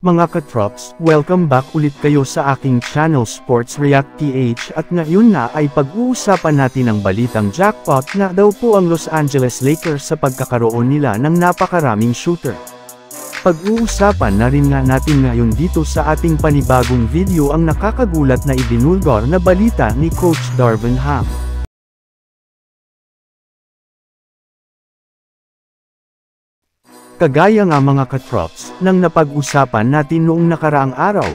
Mga katrops, welcome back ulit kayo sa aking channel Sports React PH at ngayon na ay pag-uusapan natin ang balitang jackpot na daw po ang Los Angeles Lakers sa pagkakaroon nila ng napakaraming shooter. Pag-uusapan na rin nga natin ngayon dito sa ating panibagong video ang nakakagulat na ibinulgar na balita ni Coach Darvin Ham. Kagaya nga mga katrops, nang napag-usapan natin noong nakaraang araw,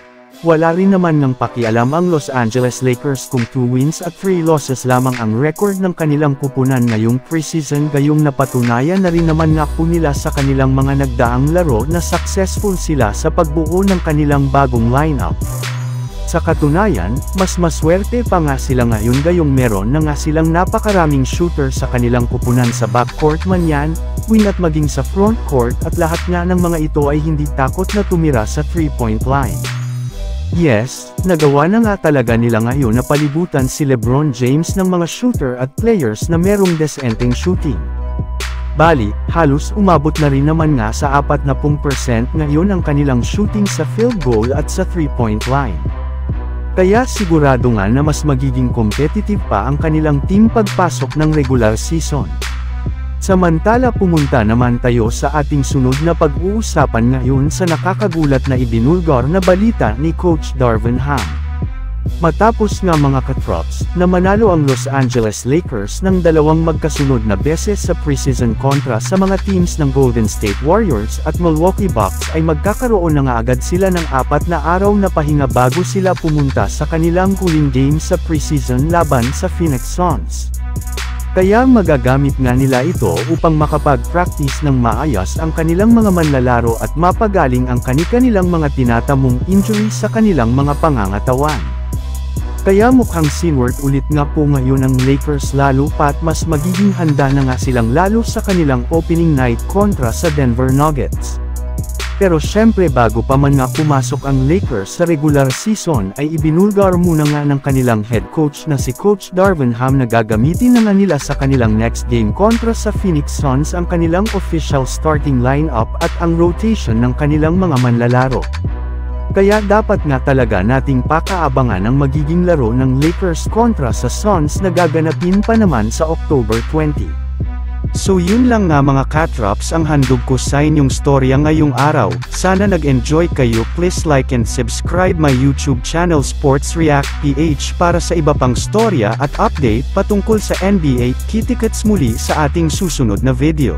wala rin naman ng pakialam ang Los Angeles Lakers kung 2 wins at 3 losses lamang ang record ng kanilang kupunan ngayong preseason, gayong napatunayan na rin naman nga po nila sa kanilang mga nagdaang laro na successful sila sa pagbuo ng kanilang bagong lineup. Sa katunayan, mas maswerte pa nga sila ngayon gayong meron na nga silang napakaraming shooter sa kanilang kupunan sa backcourt man yan, wing at maging sa frontcourt at lahat nga ng mga ito ay hindi takot na tumira sa 3-point line. Yes, nagawa na nga talaga nila ngayon na palibutan si LeBron James ng mga shooter at players na merong decenteng shooting. Bali, halos umabot na rin naman nga sa 40% ngayon ang kanilang shooting sa field goal at sa 3-point line. Kaya sigurado nga na mas magiging competitive pa ang kanilang team pagpasok ng regular season. Samantala pumunta naman tayo sa ating sunod na pag-uusapan ngayon sa nakakagulat na ibinulgar na balita ni Coach Darvin Ham. Matapos nga mga katrops, na manalo ang Los Angeles Lakers ng 2 magkasunod na beses sa preseason kontra sa mga teams ng Golden State Warriors at Milwaukee Bucks ay magkakaroon na nga agad sila ng 4 na araw na pahinga bago sila pumunta sa kanilang huling game sa preseason laban sa Phoenix Suns. Kaya magagamit nga nila ito upang makapag-practice ng maayos ang kanilang mga manlalaro at mapagaling ang kani-kanilang mga tinatamong injury sa kanilang mga pangangatawan. Kaya mukhang sinward ulit nga po ngayon ang Lakers lalo pa at mas magiging handa na nga silang lalo sa kanilang opening night kontra sa Denver Nuggets. Pero syempre bago pa man nga pumasok ang Lakers sa regular season ay ibinulgar muna nga ng kanilang head coach na si Coach Darvin Ham na gagamitin na nga nila sa kanilang next game kontra sa Phoenix Suns ang kanilang official starting lineup at ang rotation ng kanilang mga manlalaro. Kaya dapat nga talaga nating pakaabangan ang magiging laro ng Lakers kontra sa Suns na gaganapin pa naman sa October 20. So yun lang nga mga katrops ang handog ko sa inyong storya ngayong araw. Sana nag-enjoy kayo. Please like and subscribe my YouTube channel Sports React PH para sa iba pang storya at update patungkol sa NBA. Kita-kits muli sa ating susunod na video.